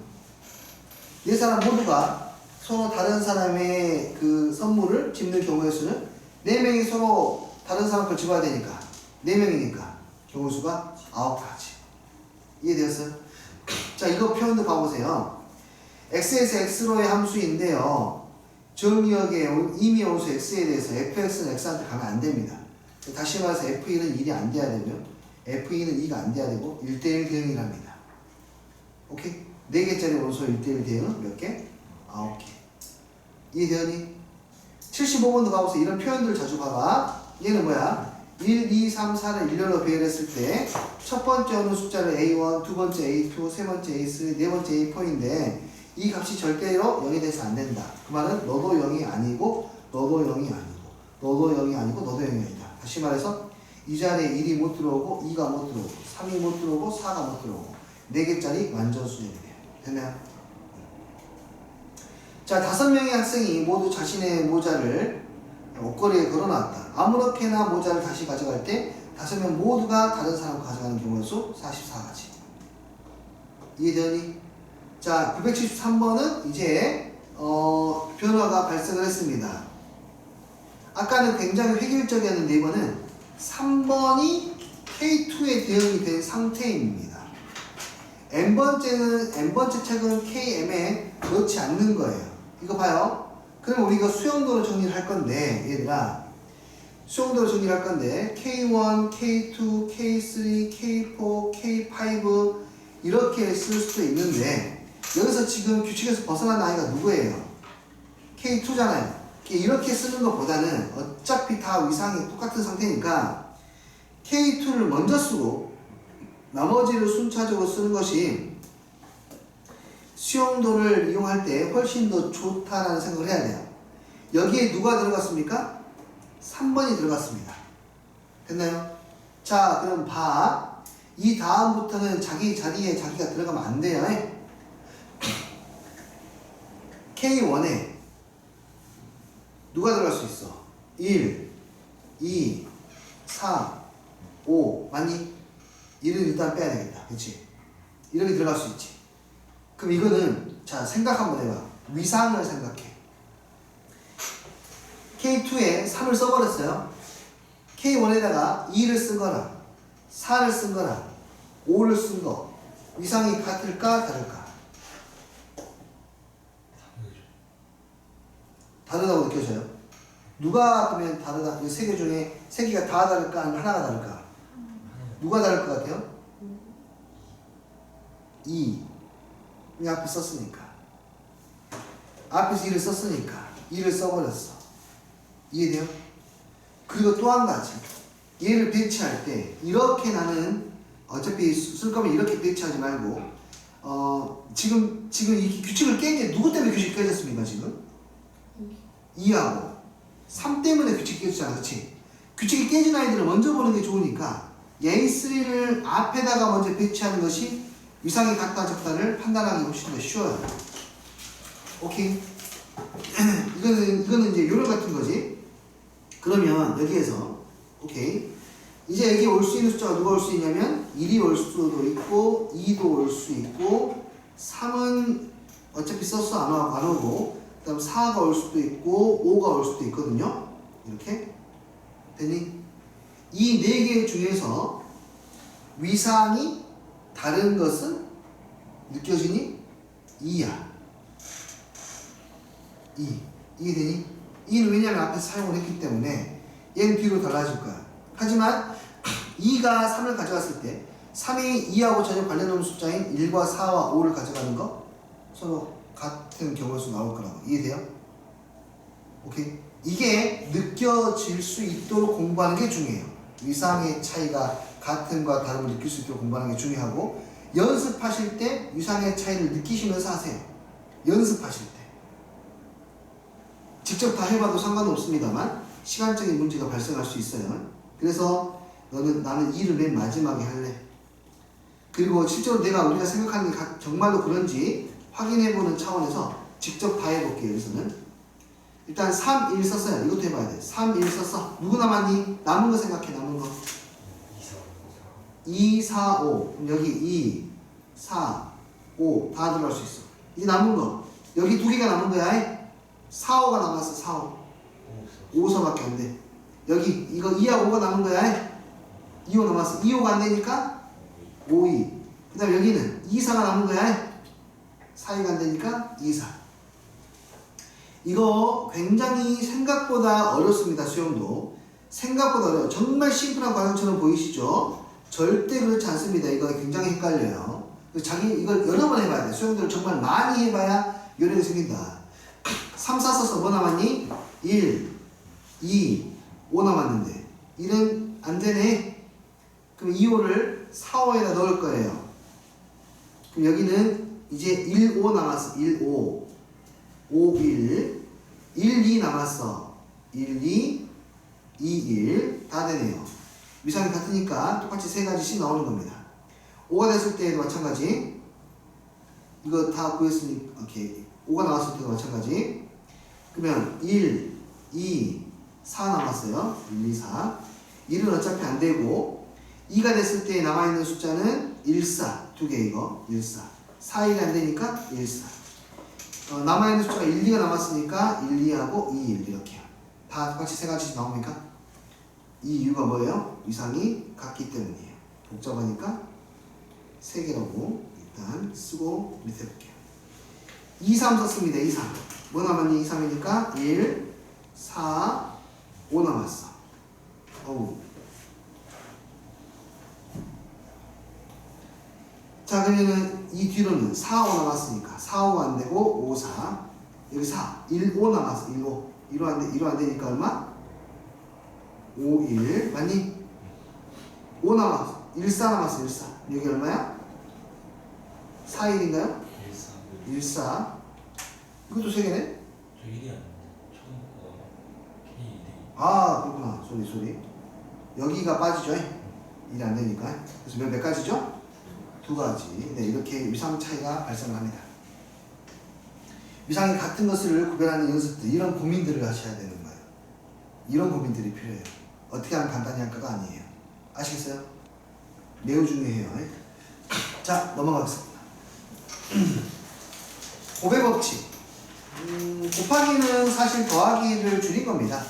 네 사람 모두가 서로 다른 사람의 그 선물을 집는 경우의 수는 4명이 서로 다른 사람 걸 집어야 되니까 4명이니까 경우 수가 9가지. 이해되었어요? 자 이거 표현도 봐보세요. x에서 x로의 함수인데요. 정의역의 임의 원수 x에 대해서 fx는 x한테 가면 안 됩니다. 다시 말해서 f1은 1이 안 돼야 되고요. f2는 2가 안 돼야 되고 1대1 대응이랍니다. 오케이? 4개짜리 원소 1대1 대응은 몇 개? 9개. 이해되었니? 75번도 가보세요. 이런 표현들을 자주 봐봐. 얘는 뭐야? 1, 2, 3, 4를 일렬로 배열했을 때 첫 번째 어느 숫자를 A1, 두 번째 A2, 세 번째 A3, 네 번째 A4인데 이 값이 절대로 0이 돼서 안 된다. 그 말은 너도 0이 아니고 너도 0이 아니고 너도 0이 아니고 너도 0이 아니다. 다시 말해서 이 자리에 1이 못 들어오고 2가 못 들어오고 3이 못 들어오고 4가 못 들어오고 4개짜리 완전 수준이 돼요. 됐나요? 자, 5명의 학생이 모두 자신의 모자를 옷걸이에 걸어놨다. 아무렇게나 모자를 다시 가져갈 때 5명 모두가 다른 사람 가져가는 경우의 수 44가지. 이해되니? 자, 973번은 이제 변화가 발생을 했습니다. 아까는 굉장히 획일적이었는데 이번은 3번이 K2에 대응이 된 상태입니다. n번째 책은 KM에 넣지 않는 거예요. 이거 봐요. 그럼 우리가 수용도로 정리를 할 건데 얘들아 수용도로 정리를 할 건데 K1, K2, K3, K4, K5 이렇게 쓸 수도 있는데 여기서 지금 규칙에서 벗어난 아이가 누구예요? K2잖아요. 이렇게 쓰는 것보다는 어차피 다 위상이 똑같은 상태니까 K2를 먼저 쓰고 나머지를 순차적으로 쓰는 것이 수용도를 이용할 때 훨씬 더 좋다라는 생각을 해야 돼요. 여기에 누가 들어갔습니까? 3번이 들어갔습니다. 됐나요? 자, 그럼 봐. 이 다음부터는 자기 자리에 자기가 들어가면 안 돼요. K1에 누가 들어갈 수 있어? 1, 2, 4, 5 맞니? 1은 일단 빼야 되겠다. 그치? 이렇게 들어갈 수 있지. 그럼 이거는 자 생각 한번 해봐. 위상을 생각해. K2에 3을 써버렸어요. K1에다가 2를 쓴 거나 4를 쓴 거나 5를 쓴 거 위상이 같을까 다를까? 다르다고 느껴져요? 누가 그러면 다르다? 이 세 개 중에 세 개가 다 다를까 아니면 하나가 다를까? 누가 다를 것 같아요? 2. 이 앞에 썼으니까. 앞에서 2를 썼으니까 2를 써버렸어. 이해돼요? 그리고 또 한 가지. 얘를 배치할 때 이렇게 나는 어차피 쓸 거면 이렇게 배치하지 말고 지금 이 규칙을 깬 게 누구 때문에 규칙이 깨졌습니까 지금? 2하고 3 때문에 규칙이 깨졌잖아. 그치? 규칙이 깨진 아이들을 먼저 보는 게 좋으니까 A3를 앞에다가 먼저 배치하는 것이 위상이 같다 적다를 판단하기 훨씬 더 쉬워요. 오케이? 이거는 이제 요령 같은 거지. 그러면 여기에서 오케이. 이제 여기 올 수 있는 숫자가 누가 올 수 있냐면 1이 올 수도 있고 2도 올 수 있고 3은 어차피 써서 안 오고 그 다음 4가 올 수도 있고 5가 올 수도 있거든요. 이렇게 되니? 이 4개 중에서 위상이 다른 것은 느껴지니? 2야. 2. 이해되니? 2는 왜냐면 앞에서 사용을 했기 때문에 얘는 B로 달라질 거야. 하지만 2가 3을 가져갔을 때 3이 2하고 전혀 관련 없는 숫자인 1과 4와 5를 가져가는 거 서로 같은 경우의 수 나올 거라고. 이해돼요? 오케이? 이게 느껴질 수 있도록 공부하는 게 중요해요. 위상의 차이가 같음과 다름을 느낄 수 있도록 공부하는 게 중요하고 연습하실 때 위상의 차이를 느끼시면서 하세요. 연습하실 때. 직접 다 해봐도 상관없습니다만 시간적인 문제가 발생할 수 있어요. 그래서 나는 일을 맨 마지막에 할래. 그리고 실제로 우리가 생각하는 게 정말로 그런지 확인해보는 차원에서 직접 다 해볼게요. 여기서는 일단 3, 1 썼어요. 이것도 해봐야 돼. 3, 1 썼어. 누구 남았니? 남은 거 생각해. 남은 거 2, 4, 5. 그럼 여기 2, 4, 5 다 들어갈 수 있어. 이제 남은 거 여기 두 개가 남은 거야. 4, 5가 남았어. 4, 5 5서밖에 안 돼. 여기 이거 2하고 5가 남은 거야. 2, 5 남았어. 2, 5가 안 되니까 5, 2. 그 다음에 여기는 2, 4가 남은 거야. 4, 2가 안 되니까 2, 4. 이거 굉장히 생각보다 어렵습니다. 수영도 생각보다 어려워. 정말 심플한 과정처럼 보이시죠? 절대 그렇지 않습니다. 이거 굉장히 헷갈려요. 이걸 여러 번 해봐야 돼. 수영들을 정말 많이 해봐야 요령이 생긴다. 3, 4 써서 뭐 남았니? 1, 2, 5 남았는데 1은 안 되네. 그럼 2, 5를 4, 5에다 넣을 거예요. 그럼 여기는 이제 1, 5 남았어. 1, 5, 5, 1, 1, 2 남았어. 1, 2, 2, 1 다 되네요. 위상이 같으니까 똑같이 세 가지씩 나오는 겁니다. 5가 됐을 때에도 마찬가지. 이거 다 구했으니까 오케이. 5가 나왔을 때도 마찬가지. 그러면 1, 2, 4 남았어요. 1, 2, 4. 1은 어차피 안 되고 2가 됐을 때 남아있는 숫자는 1, 4. 두 개 이거 1, 4. 4, 2가 안 되니까 1, 4. 남아있는 숫자가 1, 2가 남았으니까 1, 2하고 2, 1 이렇게요. 다 똑같이 세 가지씩 나옵니까? 이 이유가 뭐예요? 위상이 같기 때문이에요. 복잡하니까 세 개라고 일단 쓰고 밑에 볼게요. 2, 3 썼습니다. 2, 3. 뭐 남았니? 2, 3이니까 1, 4, 5 남았어. 어우. 자, 그러면은 이 뒤로는 4, 5 남았으니까 4, 5가 안 되고 5, 4. 여기 4, 1, 5 남았어. 1, 5. 1호 안 되니까 얼마? 5, 1 맞니? 5 남았어. 1, 4 남았어. 1, 4. 여기 얼마야? 4, 1인가요? 1, 4. 이것도 3개네? 저 일이 아닌데 처음 거 K 아, 그렇구나. 소리. 여기가 빠지죠? 1이 안 되니까. 그래서 몇 가지죠? 2가지. 네, 이렇게 위상 차이가 발생합니다. 위상이 같은 것을 구별하는 연습들, 이런 고민들을 하셔야 되는 거예요. 이런 고민들이 필요해요. 어떻게 하면 간단히 할까가 아니에요. 아시겠어요? 매우 중요해요. 자, 넘어가겠습니다. 곱의 법칙. 곱하기는 사실 더하기를 줄인 겁니다.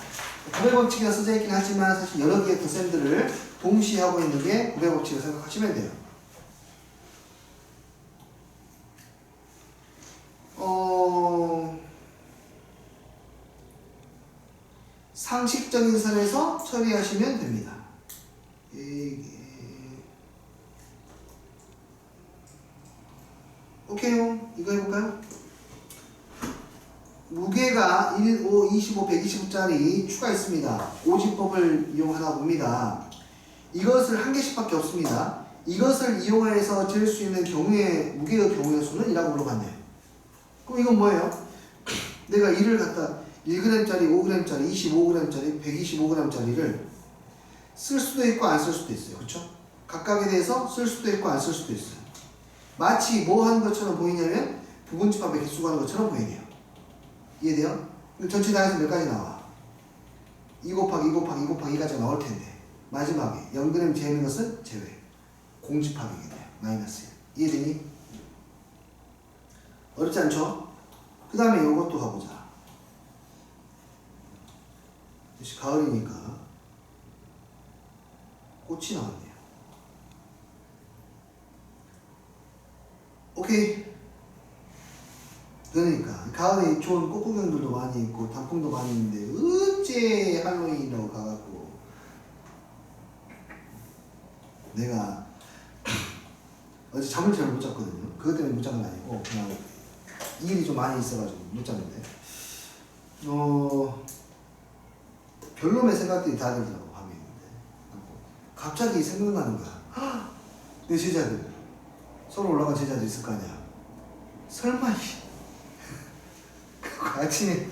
곱의 법칙이 써져 있긴 하지만 사실 여러 개의 덧셈들을 동시에 하고 있는 게 곱의 법칙을 생각하시면 돼요. 상식적인 선에서 처리하시면 됩니다. 오케이요. 이거 해볼까요? 무게가 1, 5, 25, 125짜리 추가 있습니다. 오지법을 이용하다 봅니다. 이것을 한 개씩밖에 없습니다. 이것을 이용해서 잴 수 있는 경우의 무게의 경우의 수는 이라고 물어봤네요. 그럼 이건 뭐예요? 내가 1을 갖다 1g짜리, 5g짜리, 25g짜리, 125g짜리를 쓸 수도 있고 안 쓸 수도 있어요. 그렇죠? 각각에 대해서 쓸 수도 있고 안 쓸 수도 있어요. 마치 뭐 하는 것처럼 보이냐면 부분집합의 개수가 하는 것처럼 보이네요. 이해돼요? 전체 다 해서 몇 가지 나와? 2 곱하기 2 곱하기 2 곱하기 2가지가 나올 텐데 마지막에 0g 재는 것은 제외. 공집합이겠네요. 마이너스 1. 이해되니? 어렵지 않죠? 그 다음에 이것도 가보자. 역시 가을이니까 꽃이 나왔네요. 오케이. 그러니까 가을에 좋은 꽃 구경들도 많이 있고 단풍도 많이 있는데 어째 할로윈이라고 가갖고 내가 어제 잠을 잘 못 잤거든요. 그것 때문에 못 잔 건 아니고 그냥 일이 좀 많이 있어가지고 못 잤는데 별로의 생각들이 다 들더라고. 밤에 있는데 갑자기 생각나는 거야. 내 제자들 서로 올라간 제자도 있을 거 아니야. 설마 아침에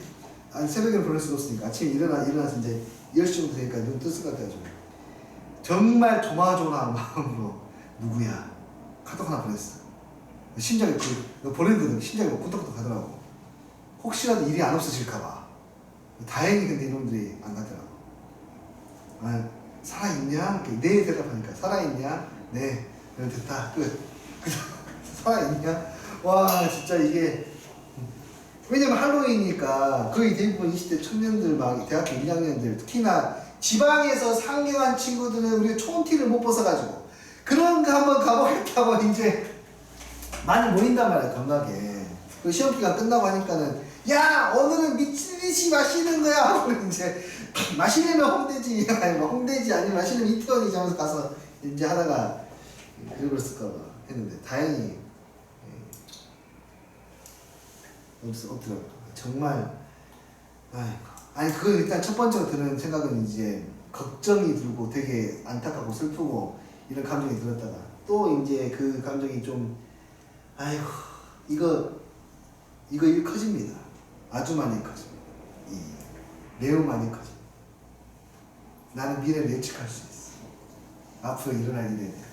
새벽에 보낼 수가 없으니까 아침에 일어나서 이제 10시 정도 되니까 눈 떴을 것 같아가지고 정말 조마조마한 마음으로 누구야? 카톡 하나 보냈어. 심장이 보냈는데 심장이 막 쿵떡쿵떡 하더라고. 혹시라도 일이 안 없어질까봐. 다행히 근데 이놈들이 안 가더라고. 아, 살아있냐? 네 대답하니까 살아있냐? 네. 됐다. 끝. 살아있냐? 와 진짜 이게 왜냐면 할로윈이니까 거의 대부분 20대 청년들 막 대학교 1학년들 특히나 지방에서 상경한 친구들은 우리가 촌티를 못 벗어가지고 그런 거 한번 가보겠다고 이제 많이 모인단 말이야 건강하게. 그 시험 기간 끝나고 하니까는 야 오늘은 미친 듯이 마시는 거야 하고 이제 마시려면 홍대지 아니 뭐 홍대지 아니면 마시려면 이태원이지 하면서 가서 이제 하다가 그랬을까 봐 했는데 다행히 없더라고. 정말 아니 그거 일단 첫 번째로 드는 생각은 이제 걱정이 들고 되게 안타깝고 슬프고 이런 감정이 들었다가 또 이제 그 감정이 좀 아이고 이거 일 커집니다. 아주 많이 커집니다. 매우 많이 커집니다. 나는 미래를 예측할 수 있어. 앞으로 일어날 일에 대해.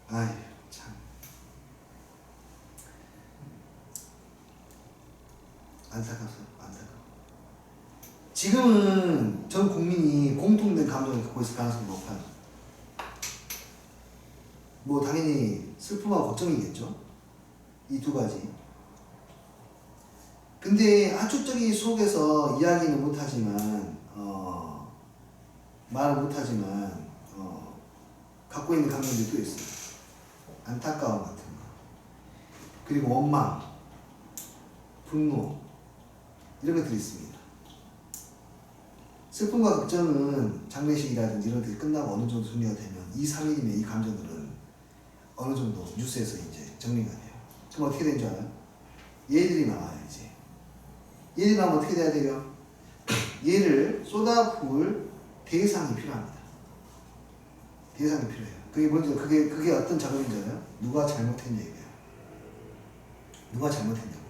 아이 참 안타깝습니다. 지금은 전 국민이 공통된 감정을 갖고 있을 가능성이 높아요. 뭐 당연히 슬픔하고 걱정이겠죠. 이 두 가지. 근데 아주적인 속에서 이야기는 못하지만 말은 못하지만 갖고 있는 감정들이 또 있어요. 안타까움 같은 거, 그리고 원망, 분노 이런 것들이 있습니다. 슬픔과 걱정은 장례식이라든지 이런 것들이 끝나고 어느 정도 정리가 되면 2, 3일이면 이 감정들은 어느 정도 뉴스에서 이제 정리가 돼요. 그럼 어떻게 되는 줄 알아요? 얘들이 나와요 이제. 얘들이 나오면 어떻게 돼야 돼요? 얘를 쏟아부을 대상이 필요합니다. 대상이 필요해요. 그게 뭔지, 그게 어떤 작업인지 알아요? 누가 잘못했냐 이거예요. 누가 잘못했냐고.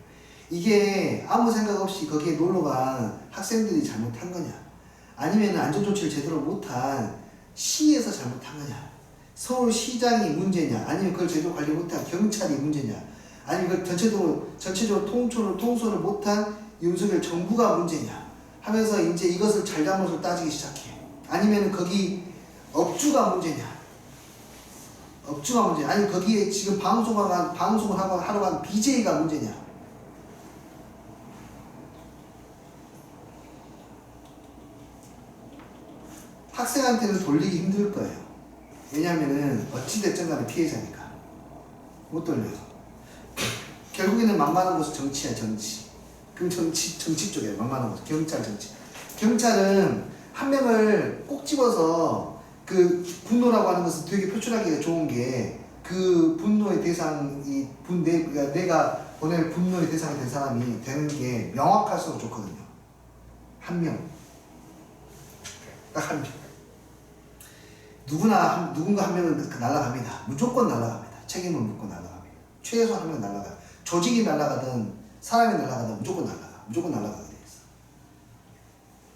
이게 아무 생각 없이 거기에 놀러간 학생들이 잘못한 거냐, 아니면 안전조치를 제대로 못한 시에서 잘못한 거냐, 서울시장이 문제냐, 아니면 그걸 제대로 관리 못한 경찰이 문제냐, 아니면 그걸 전체적으로 통솔을 못한 윤석열 정부가 문제냐 하면서 이제 이것을 잘잘못을 따지기 시작해. 아니면 거기 업주가 문제냐, 아니면 거기에 지금 방송을 하러 간 BJ가 문제냐. 학생한테는 돌리기 힘들 거예요. 왜냐하면은 어찌됐든 간에 피해자니까 못 돌려요. 결국에는 만만한 것은 정치야, 정치. 그럼 정치 쪽에 만만한 것은 경찰, 정치. 경찰은 한 명을 꼭 집어서 그 분노라고 하는 것은 되게 표출하기가 좋은 게 그 분노의 대상이 내가 보낼 분노의 대상이 된 사람이 되는 게 명확할수록 좋거든요. 한 명. 딱 한 명. 누군가 한 명은 날아갑니다. 무조건 날아갑니다. 책임을 묻고 날아갑니다. 최소 한 명 날아가요. 조직이 날아가든 사람이 날아가든 무조건 날아가게 돼 있어.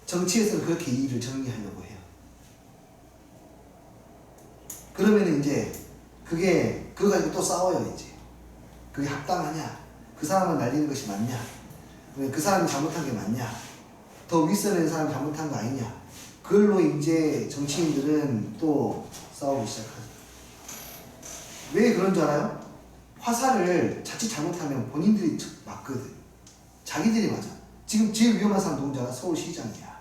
정치에서는 그렇게 이 일을 정리하려고 해요. 그러면 이제 그거 가지고 또 싸워요. 이제 그게 합당하냐, 그 사람을 날리는 것이 맞냐, 그 사람이 잘못한 게 맞냐, 더 윗선에 있는 사람이 잘못한 거 아니냐. 그걸로 이제 정치인들은 또 싸우기 시작하죠. 왜 그런 줄 알아요? 화살을 자칫 잘못하면 본인들이 맞거든. 자기들이 맞아. 지금 제일 위험한 사람 누군지 알아? 서울시장이야.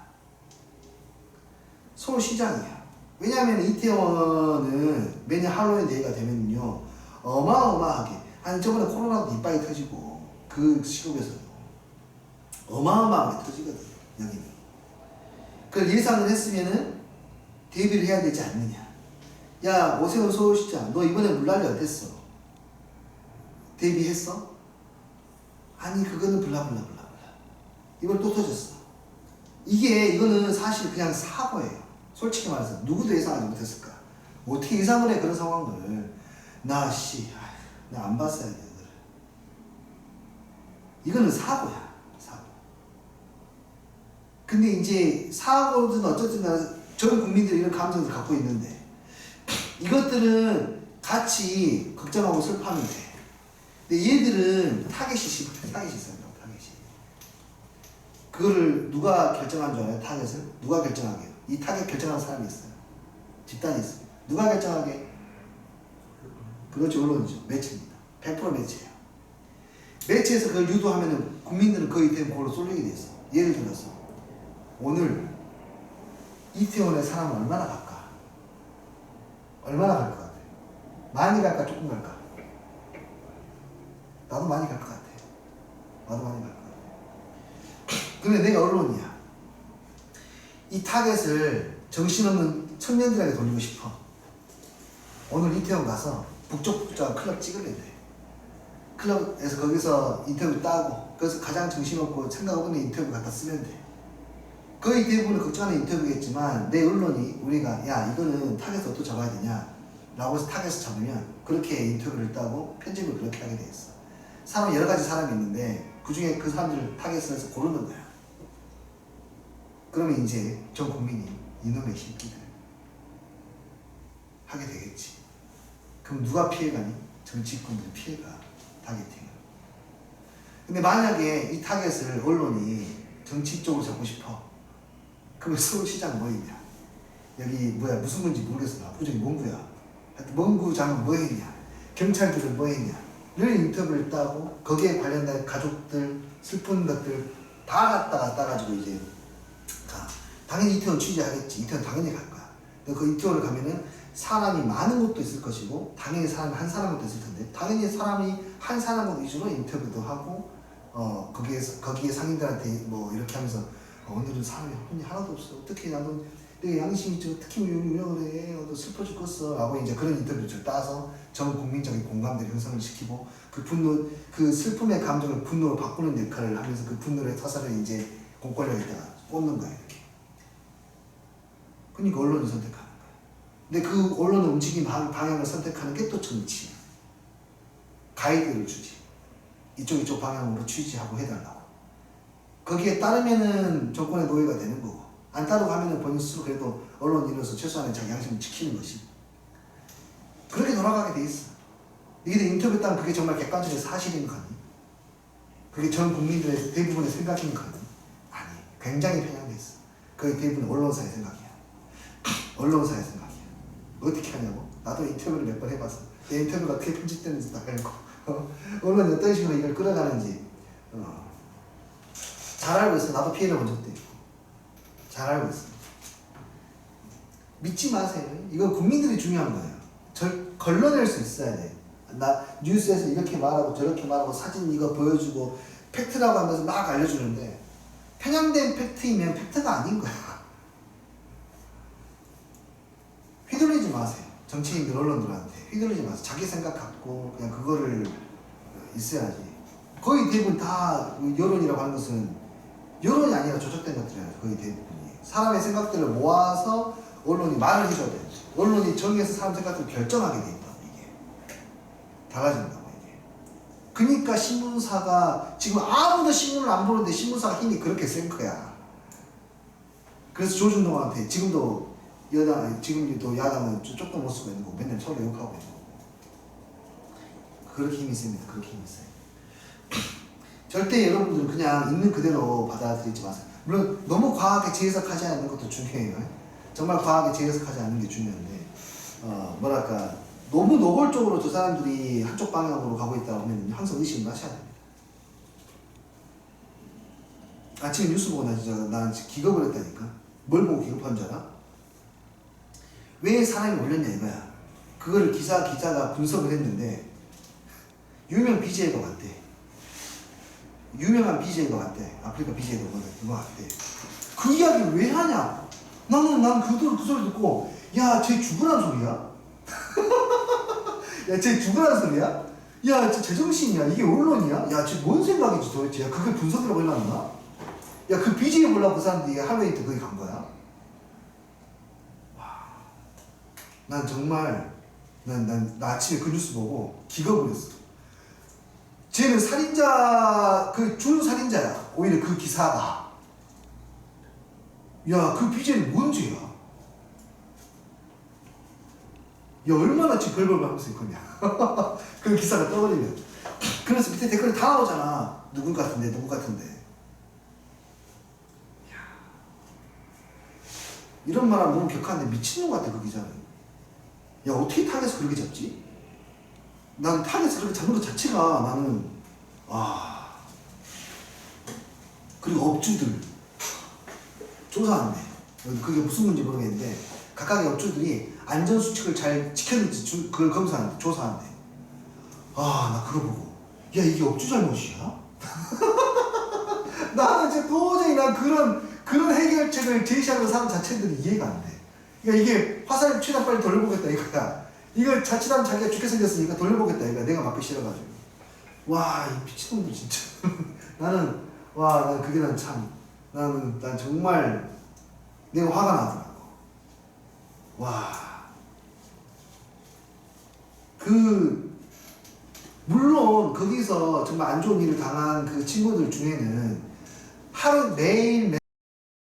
왜냐하면 이태원은 매년 할로윈 데이가 되면요 어마어마하게, 아니 저번에 코로나도 이빠이 터지고 그 시국에서도 어마어마하게 터지거든 여기는. 그걸 예상을 했으면은 대비를 해야 되지 않느냐. 야 오세훈 서울시장, 너 이번에 물난리 어땠어? 대비했어? 아니 그거는 블라블라블라. 이번 또 터졌어. 이거는 사실 그냥 사고예요. 솔직히 말해서 누구도 예상하지 못했을 거야. 어떻게 예상을 해, 그런 상황을. 나 안 봤어야 돼, 이거는 사고야, 사고. 근데 이제 사고든 어쨌든 전 국민들이 이런 감정을 갖고 있는데 이것들은 같이 걱정하고 슬퍼하면 돼. 근데 얘들은 타겟이 있어요, 타겟이. 그거를 누가 결정한 줄 알아요? 타겟을? 누가 결정하게? 이 타겟 결정한 사람이 있어요. 집단이 있어요. 누가 결정하게? 그렇죠, 언론이죠. 매체입니다. 100% 매체예요. 매체에서 그걸 유도하면은 국민들은 거의 대부분 그걸로 쏠리게 돼 있어. 예를 들어서 오늘 이태원에 사람은 얼마나 갈까? 얼마나 갈 것 같아? 많이 갈까? 조금 갈까? 나도 많이 갈 것 같아. 나도 많이 갈 것 같아. 근데 내가 언론이야. 이 타겟을 정신없는 청년들에게 돌리고 싶어. 오늘 이태원 가서 북적북적 클럽 찍을래 돼. 클럽에서 거기서 인터뷰 따고 그래서 가장 정신없고 생각 없는 인터뷰 갖다 쓰면 돼. 거의 대부분은 걱정하는 인터뷰겠지만 내 언론이 우리가 야 이거는 타겟을 어떻게 잡아야 되냐 라고 해서 타겟을 잡으면 그렇게 인터뷰를 따고 편집을 그렇게 하게 돼 있어. 사람 여러 가지 사람이 있는데 그 중에 그 사람들을 타겟을 해서 고르는 거야. 그러면 이제 전 국민이 이놈의 새끼들 하게 되겠지. 그럼 누가 피해가니? 정치권들이 피해가. 타겟팅을. 근데 만약에 이 타겟을 언론이 정치 쪽으로 잡고 싶어. 그러면 서울시장 뭐 했냐? 여기 뭐야 무슨 건지 모르겠어. 압구정이 뭔구야. 하여튼 뭔구장은 뭐 했냐? 경찰들은 뭐 했냐? 이런 인터뷰를 따고 거기에 관련된 가족들 슬픈 것들 다 갖다가 따가지고 이제 가. 당연히 이태원 취재하겠지. 이태원 당연히 갈 거야. 그 이태원을 가면은 사람이 많은 곳도 있을 것이고 당연히 사람이 한 사람도 있을 텐데 당연히 사람이 한 사람 위주로 인터뷰도 하고 거기에 상인들한테 뭐 이렇게 하면서 오늘은 사람이 혼이 하나도 없어. 어떻게 나도 내 양심이 어떻게 유명을 해. 너 슬퍼 죽겠어. 라고 이제 그런 인터뷰를 따서 전 국민적인 공감대를 형성을 시키고 그 분노, 그 슬픔의 감정을 분노로 바꾸는 역할을 하면서 그 분노의 타사를 이제 공권력에다가 꽂는 거야, 이렇게. 그러니까 언론이 선택하는 거야. 근데 그 언론의 움직임 방향을 선택하는 게 또 정치야. 가이드를 주지. 이쪽 방향으로 취지하고 해달라고. 거기에 따르면은 정권의 노예가 되는 거고, 안 따르고 하면은 본인 스스로 그래도 언론인으로서 최소한의 자기 양심을 지키는 것이. 그렇게 돌아가게 돼 있어. 이게 인터뷰 따면 그게 정말 객관적인 사실인 거니? 그게 전 국민들의 대부분의 생각인 거니? 아니, 굉장히 편향돼 있어. 그게 대부분 언론사의 생각이야. 언론사의 생각이야. 어떻게 하냐고? 나도 인터뷰를 몇 번 해봤어. 내 인터뷰가 어떻게 편집되는지 다 알고 언론이 어떤 식으로 이걸 끌어가는지 잘 알고 있어. 나도 피해를 본 적도 있고 잘 알고 있어. 믿지 마세요. 이건 국민들이 중요한 거예요. 걸러낼 수 있어야 돼. 나 뉴스에서 이렇게 말하고 저렇게 말하고 사진 이거 보여주고 팩트라고 하면서 막 알려주는데 편향된 팩트이면 팩트가 아닌 거야. 휘둘리지 마세요. 정치인들 언론들한테 휘둘리지 마세요. 자기 생각 갖고 그냥 그거를 있어야지. 거의 대부분 다 여론이라고 하는 것은 여론이 아니라 조작된 것들이에요. 거의 대부분이 사람의 생각들을 모아서 언론이 말을 해줘야 돼. 언론이 정의해서 사람 생각들을 결정하게 돼 있다고. 이게 달라진다고. 이게 그러니까 신문사가 지금 아무도 신문을 안 보는데 신문사가 힘이 그렇게 센 거야. 그래서 조준동한테 지금도 지금도 야당은 조금 못 쓰고 있는 거고 맨날 서로 욕하고 있는 거고. 그렇게 힘이 셉니다. 그렇게 힘이 세요. 절대 여러분들은 그냥 있는 그대로 받아들이지 마세요. 물론 너무 과하게 재해석하지 않는 것도 중요해요. 정말 과하게 재해석하지 않는 게 중요한데 뭐랄까 너무 노골적으로 저 사람들이 한쪽 방향으로 가고 있다고 하면 항상 의심을 하셔야 됩니다. 아침에 뉴스 보고 나 진짜 기겁을 했다니까. 뭘 보고 기겁한 줄 알아? 왜 사람이 올렸냐 이거야. 그거를 기자가 분석을 했는데 유명 BJ가 왔대. 유명한 BJ가 왔대. 아프리카 BJ가 그거 왔대. 그 이야기를 왜 하냐? 난 그 소리 듣고 야, 쟤 죽으라는 소리야? 야, 쟤 죽으라는 소리야? 야, 쟤 제정신이야? 이게 언론이야? 야, 쟤 뭔 생각이지 도대체? 야, 그게 분석이라고 해놨나? 야, 그 BJ 보려고 그 사람들이 할로윈 때 거기 간 거야? 난 정말 나 아침에 그 뉴스 보고 기가 부렸어. 쟤는 살인자 그 준살인자야. 오히려 그 기사가. 야, 그 BJ는 뭔 죄야? 야, 얼마나 지금 벌벌 하면서 있거냐. 그 기사가 떠버리면. 그래서 밑에 댓글이 다 나오잖아. 누구 같은데. 이런 말 하면 너무 격한데 미친놈 같아, 그 기자는. 야, 어떻게 타겟을 그렇게 잡지? 난 타겟을 그렇게 잡는 것 자체가 나는, 그리고 업주들. 조사한대. 그게 무슨 문제 모르겠는데, 각각의 업주들이 안전수칙을 잘 지켰는지 그걸 검사한대, 조사한대. 나 그거 보고. 야, 이게 업주 잘못이야? 나는 진짜 도저히 그런 해결책을 제시하는 사람 자체들이 이해가 안 돼. 그러니까 이게 화살 최대한 빨리 돌려보겠다 이거야. 이걸 자칫하면 자기가 죽게 생겼으니까 돌려보겠다 이거야. 내가 맞기 싫어가지고. 와, 이 미친놈들 진짜. 난 그게 난 정말 내가 화가 나더라고. 물론 거기서 정말 안 좋은 일을 당한 그 친구들 중에는 하루 매일